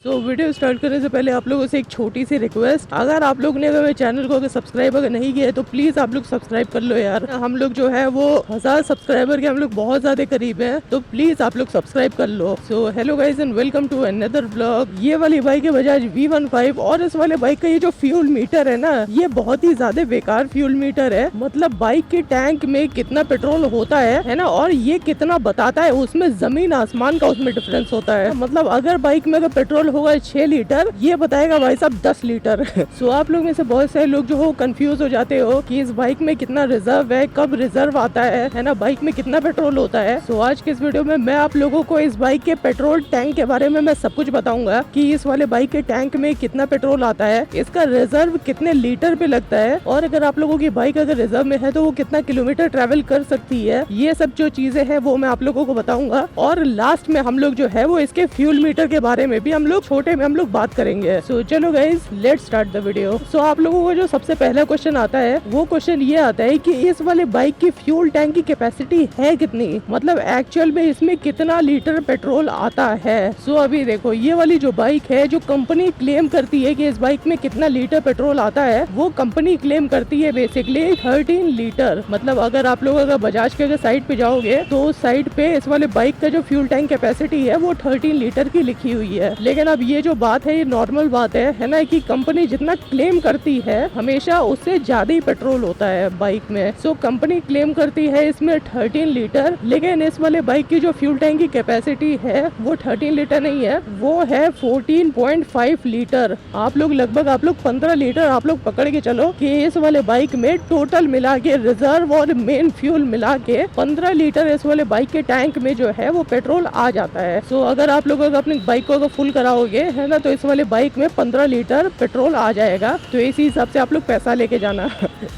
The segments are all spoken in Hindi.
वीडियो स्टार्ट करने से पहले आप लोगों से एक छोटी सी रिक्वेस्ट, अगर आप लोग ने अगर मेरे चैनल को अगर सब्सक्राइब अगर नहीं किया है तो प्लीज आप लोग सब्सक्राइब कर लो यार। हम लोग जो है वो 1000 सब्सक्राइबर के हम लोग बहुत ज्यादा करीब हैं, तो प्लीज आप लोग सब्सक्राइब कर लो। So hello guys and welcome to another blog. ये वाली बाइक है बजाज V15 और इस वाले बाइक का ये जो फ्यूल मीटर है ना, ये बहुत ही ज्यादा बेकार फ्यूल मीटर है। मतलब बाइक के टैंक में कितना पेट्रोल होता है ना, और ये कितना बताता है उसमें जमीन आसमान का उसमें डिफरेंस होता है। मतलब अगर बाइक में अगर पेट्रोल होगा 6 लीटर, ये बताएगा भाई साहब 10 लीटर। सो आप लोग में से बहुत सारे लोग जो हो कंफ्यूज हो जाते हो कि इस बाइक में कितना रिजर्व है, कब रिजर्व आता है ना, बाइक में कितना पेट्रोल होता है। सो आज के इस वीडियो में मैं आप लोगों को इस बाइक के पेट्रोल टैंक के बारे में मैं सब कुछ बताऊंगा कि इस वाले बाइक के टैंक में कितना पेट्रोल आता है, इसका रिजर्व कितने लीटर पे लगता है, और अगर आप लोगों की बाइक अगर रिजर्व में है तो वो कितना किलोमीटर ट्रेवल कर सकती है। ये सब जो चीजें हैं वो मैं आप लोगों को बताऊंगा। और लास्ट में हम लोग जो है वो इसके फ्यूल मीटर के बारे में भी हम लोग छोटे में हम लोग बात करेंगे। सो चलो guys let's start the video. So आप लोगों को जो सबसे पहला क्वेश्चन आता है वो क्वेश्चन ये आता है कि इस वाले बाइक की फ्यूल टैंक की कैपेसिटी है कितनी, मतलब एक्चुअल में इसमें कितना लीटर पेट्रोल आता है। सो अभी देखो ये वाली जो बाइक है, जो कंपनी क्लेम करती है कि इस बाइक में कितना लीटर पेट्रोल आता है, वो कंपनी क्लेम करती है बेसिकली 13 लीटर। मतलब अगर आप लोग अगर बजाज के अगर साइट पे जाओगे तो उस साइट पे इस वाले बाइक का जो फ्यूल टैंक कैपेसिटी है वो 13 लीटर की लिखी हुई है। लेकिन अब ये जो बात है ये नॉर्मल बात है ना, कि कंपनी जितना क्लेम करती है हमेशा उससे ज्यादा ही पेट्रोल होता है बाइक में। सो कंपनी क्लेम करती है इसमें 13 लीटर, लेकिन इस वाले बाइक की जो फ्यूल टैंक की कैपेसिटी है वो 13 लीटर नहीं है, वो है 14.5 लीटर। आप लोग लगभग 15 लीटर आप लोग पकड़ के चलो कि इस वाले बाइक में टोटल मिला के रिजर्व और मेन फ्यूल मिला के 15 लीटर इस वाले बाइक के टैंक में जो है वो पेट्रोल आ जाता है। सो अगर आप लोग अगर अपनी बाइक को अगर फुल कराओगे है ना, तो इस वाले बाइक में 15 लीटर पेट्रोल आ जाएगा। तो इसी हिसाब से आप लोग पैसा लेके जाना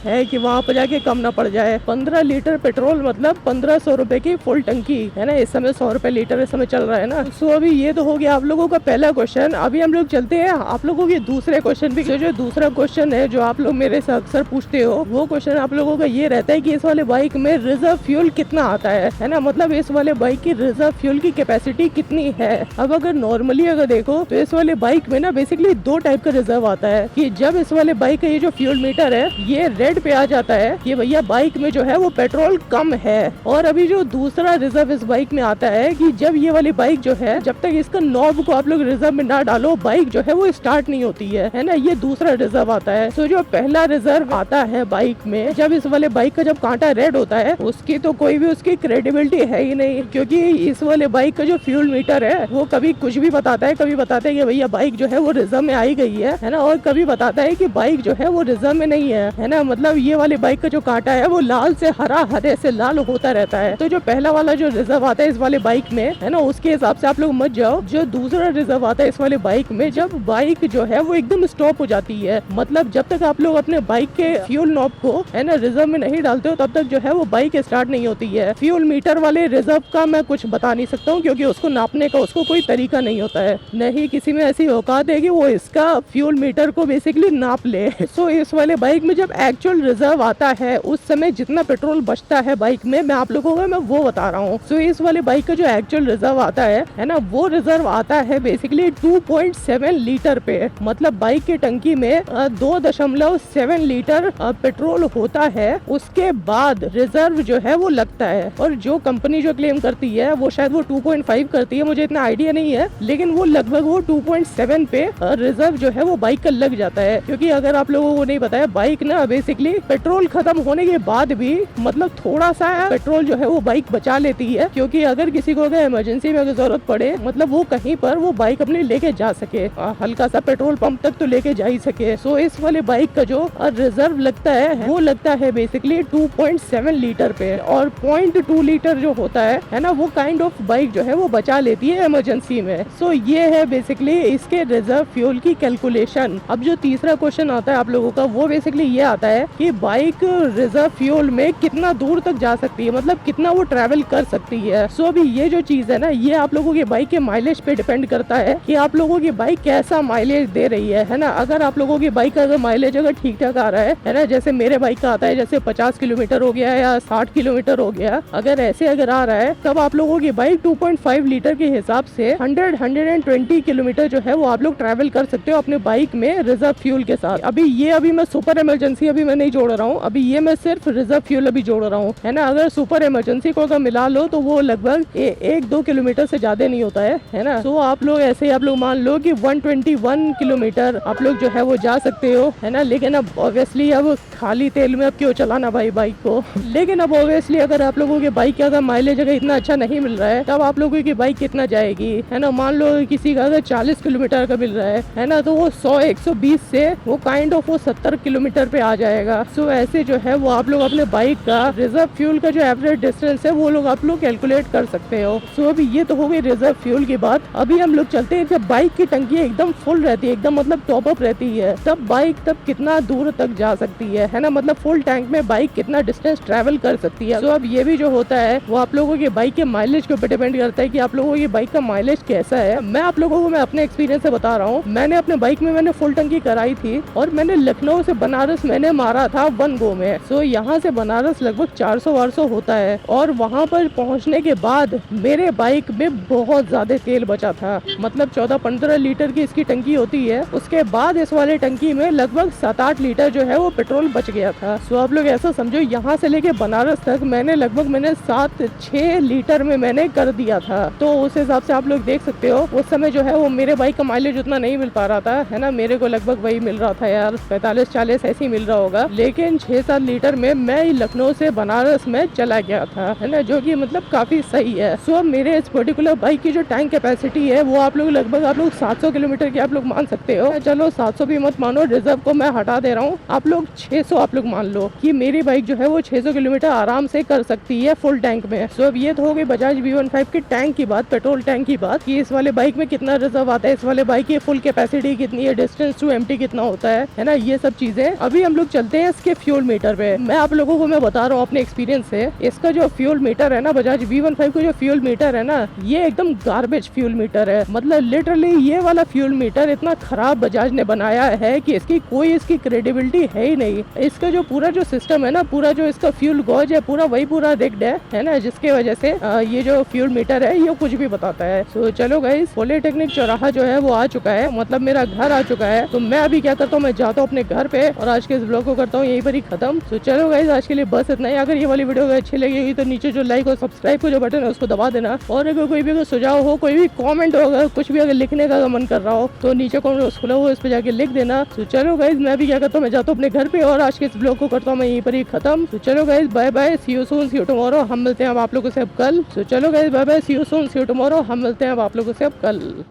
है कि वहाँ पर जाके कम ना पड़ जाए। 15 लीटर पेट्रोल मतलब 1500 रुपए की फुल टंकी है ना, इस समय 100 रुपए लीटर इस समय चल रहा है ना। सो अभी ये तो हो गया आप लोगों का पहला क्वेश्चन। अभी हम लोग चलते हैं आप लोगों के दूसरे क्वेश्चन भी। जो दूसरा क्वेश्चन है जो आप लोग मेरे से अक्सर पूछते हो, वो क्वेश्चन आप लोगों का ये रहता है कि इस वाले बाइक में रिजर्व फ्यूल कितना आता है ना, मतलब इस वाले बाइक की रिजर्व फ्यूल की कैपेसिटी कितनी है। अब अगर नॉर्मली अगर देखो तो इस वाले बाइक में ना बेसिकली दो टाइप का रिजर्व आता है कि जब इस वाले बाइक का ये जो फ्यूल मीटर है ये रेड पे आ जाता है कि भैया बाइक में जो है वो पेट्रोल कम है। और अभी जो दूसरा रिजर्व इस बाइक में आता है कि जब ये वाली बाइक जो है, जब तक इसका नॉब को आप लोग रिजर्व में ना डालो बाइक जो है वो स्टार्ट नहीं होती है ना, ये दूसरा रिजर्व आता है। तो जो पहला रिजर्व आता है बाइक में, जब इस वाले बाइक का जब कांटा रेड होता है उसकी तो कोई भी उसकी क्रेडिबिलिटी है ही नहीं, क्योंकि इस वाले बाइक का जो फ्यूल मीटर है वो कभी कुछ भी बताता है। कभी बताता है कि भैया बाइक जो है वो रिजर्व में आई गई है ना, और कभी बताता है कि बाइक जो है वो रिजर्व में नहीं है ना। मतलब ये वाले बाइक का जो कांटा है वो लाल से हरा, हरे से लाल होता रहता है। तो जो पहला वाला जो रिजर्व आता है इस वाले बाइक में है ना, उसके हिसाब से आप लोग मत जाओ। जो दूसरा रिजर्व आता है इस वाले बाइक में, जब बाइक जो है वो एकदम स्टॉप हो जाती है, मतलब जब तक आप लोग अपने बाइक के फ्यूल नॉब को है ना रिजर्व में नहीं डालते हो तब तक जो है वो बाइक स्टार्ट नहीं होती है। फ्यूल मीटर वाले रिजर्व का मैं कुछ बता नहीं सकता हूँ, क्योंकि उसको नापने का उसको कोई तरीका नहीं होता है, नहीं किसी में ऐसी औकात है कि वो इसका फ्यूल मीटर को बेसिकली नाप ले। सो इस वाले बाइक में जब एक्चुअल रिजर्व आता है उस समय जितना पेट्रोल बचता है बाइक में, मैं आप लोगों को मैं वो बता रहा हूँ। सो इस वाले बाइक का जो एक्चुअल रिजर्व आता है ना, वो रिजर्व आता है बेसिकली 2.7 लीटर पे। मतलब बाइक की टंकी में 2.7 लीटर पेट्रोल होता है, उसके बाद रिजर्व जो है वो लगता है। और जो कंपनी जो क्लेम करती है वो शायद वो 2.5 करती है, मुझे इतना आइडिया नहीं है, लेकिन वो लगभग वो 2.7 पे रिजर्व जो है वो बाइक का लग जाता है। क्योंकि अगर आप लोगों को नहीं बताया, बाइक ना बेसिकली पेट्रोल खत्म होने के बाद भी मतलब थोड़ा सा पेट्रोल जो है वो बाइक बचा लेती है, क्योंकि अगर किसी को अगर इमरजेंसी में अगर जरूरत पड़े, मतलब वो कहीं पर वो बाइक अपनी लेके जा सके, हल्का सा पेट्रोल पंप तक तो लेके जा ही सके। सो इस वाले बाइक का जो रिजर्व लगता है वो लगता है बेसिकली 2.7 लीटर पे, और 0.2 लीटर जो होता है ना, वो काइंड ऑफ बाइक जो है वो बचा लेती है इमरजेंसी में। सो ये है बेसिकली इसके रिजर्व फ्यूल की कैलकुलेशन। अब जो तीसरा क्वेश्चन आता है आप लोगों का वो बेसिकली ये आता है कि बाइक रिजर्व फ्यूल में कितना दूर तक जा सकती है, मतलब कितना वो ट्रैवल कर सकती है। सो अभी ये जो चीज है ना, ये आप लोगों की बाइक के माइलेज पे डिपेंड करता है कि आप लोगों की बाइक कैसा माइलेज दे रही है ना। अगर आप लोगों की बाइक का अगर माइलेज अगर ठीक ठाक आ रहा है ना, जैसे मेरे बाइक का आता है जैसे 50 किलोमीटर हो गया या 60 किलोमीटर हो गया, अगर ऐसे अगर आ रहा है, तब आप लोगों की बाइक 2.5 लीटर के हिसाब से 100-120 120 किलोमीटर जो है वो आप लोग ट्रैवल कर सकते हो अपने बाइक में रिजर्व फ्यूल के साथ। अभी मैं सुपर इमरजेंसी अभी मैं नहीं जोड़ रहा हूँ, अभी ये मैं सिर्फ रिजर्व फ्यूल अभी जोड़ रहा हूँ, है ना। अगर सुपर इमरजेंसी को अगर मिला लो तो वो लगभग 1-2 किलोमीटर से ज्यादा नहीं होता है ना। तो आप लोग ऐसे ही आप लोग मान लो कि 121 किलोमीटर आप लोग जो है वो जा सकते हो, है ना। लेकिन अब ऑब्वियसली अब खाली तेल में अब क्यों चलाना भाई बाइक को। लेकिन अब ऑब्वियसली अगर आप लोगों के बाइक का अगर माइलेज अगर इतना अच्छा नहीं मिल रहा है तब आप लोगों की बाइक कितना जाएगी, है ना। मान लो किसी का अगर 40 किलोमीटर का मिल रहा है ना, तो वो 100-120 से वो काइंड ऑफ वो 70 किलोमीटर पे आ जाएगा। सो ऐसे जो है वो आप लोग अपने बाइक का रिजर्व फ्यूल का जो एवरेज डिस्टेंस है वो लोग आप लोग कैलकुलेट कर सकते हो। सो अभी ये तो हो गई रिजर्व फ्यूल की बात। अभी हम लोग चलते हैं जब बाइक की टंकी एकदम फुल रहती है, एकदम मतलब टॉप अप रहती है, तब बाइक तब कितना दूर तक जा सकती है ना। मतलब फुल टैंक में बाइक कितना डिस्टेंस ट्रैवल कर सकती है। सो अब ये भी जो होता है वो आप लोगों के बाइक के माइलेज के ऊपर डिपेंड करता है कि आप लोगों की बाइक का माइलेज कैसा है। मैं आप लोगों को मैं अपने एक्सपीरियंस से बता रहा हूँ, मैंने अपने बाइक में मैंने फुल टंकी कराई थी और मैंने लखनऊ से बनारस मैंने मारा था 1 गो में। सो यहाँ से बनारस लगभग 400-800 होता है और वहाँ पर पहुँचने के बाद मेरे बाइक में बहुत ज्यादा तेल बचा था। मतलब 14-15 लीटर की इसकी टंकी होती है, उसके बाद इस वाले टंकी में लगभग 7-8 लीटर जो है वो पेट्रोल बच गया था। सो आप लोग ऐसा समझो यहाँ से लेके बनारस तक मैंने लगभग 7-6 लीटर में मैंने कर दिया था। तो उस हिसाब से आप लोग देख सकते हो उस समय जो है वो मेरे बाइक का माइलेज उतना नहीं मिल पा रहा था, है ना। मेरे को लगभग वही मिल रहा था यार 45-40 ऐसे ही मिल रहा होगा। लेकिन 6-7 लीटर में मैं लखनऊ से बनारस में चला गया था, है ना, जो कि मतलब काफी सही है। सो मेरे इस पर्टिकुलर बाइक की जो टैंक कैपेसिटी है वो आप लोग लगभग आप लोग 700 किलोमीटर की आप लोग मान सकते हो। चलो 700 भी मत मानो, रिजर्व को मैं हटा दे रहा हूँ, आप लोग 600 आप लोग मान लो कि मेरी बाइक जो है वो 600 किलोमीटर आराम से कर सकती है फुल टैंक में। सो अब ये तो हो गई बजाज V15 की टैंक की बात, पेट्रोल टैंक की बात कि इस वाले बाइक में कितना रिजर्व आता है, इस वाले बाइक की फुल कैपेसिटी कितनी है, डिस्टेंस टू एम्प्टी कितना होता है ना, ये सब चीजें। अभी हम लोग चलते हैं इसके फ्यूल मीटर पे। मैं आप लोगों को मैं बता रहा हूँ अपने एक्सपीरियंस से, इसका जो फ्यूल मीटर है ना बजाज V15 का जो फ्यूल मीटर है ना, ये एकदम गार्बेज फ्यूल मीटर है। मतलब लिटरली ये वाला फ्यूल मीटर इतना खराब बजाज ने बनाया है कि इसकी क्रेडिबिलिटी है ही नहीं। इसका जो पूरा जो सिस्टम है ना, पूरा जो इसका फ्यूल गॉज है पूरा रिग्ड है ना, जिसके वजह से ये जो फ्यूल मीटर है ये कुछ भी बताता है। सो चलो गाइस, पॉलिटेक्निक चौराहा जो है वो आ चुका है, मतलब मेरा घर आ चुका है। तो मैं अभी क्या करता हूँ, मैं जाता हूँ अपने घर पे और आज के इस ब्लॉग को करता हूँ यहीं पर ही खत्म। तो चलो गाइस, आज के लिए बस इतना ही। अगर ये वाली वीडियो अच्छी लगेगी तो नीचे जो लाइक और सब्सक्राइब का जो बटन है उसको दबा देना। और अगर कोई भी सुझाव हो, कोई भी कॉमेंट हो, अगर कुछ भी अगर लिखने का मन कर रहा हो तो नीचे कॉमेंट बॉक्स खुला हुआ, इस पे जाके लिख देना। तो चलो गाइस, मैं भी क्या करता हूँ, मैं जाता हूँ अपने घर पे और आज के इस ब्लॉग को करता हूँ मैं यहीं पर ही खत्म। तो चलो guys, bye bye, see you soon, see you tomorrow. हम मिलते हैं अब आप लोगों से अब कल। तो चलो guys, bye bye, see you soon, see you tomorrow. हम मिलते हैं अब आप लोगों से अब कल।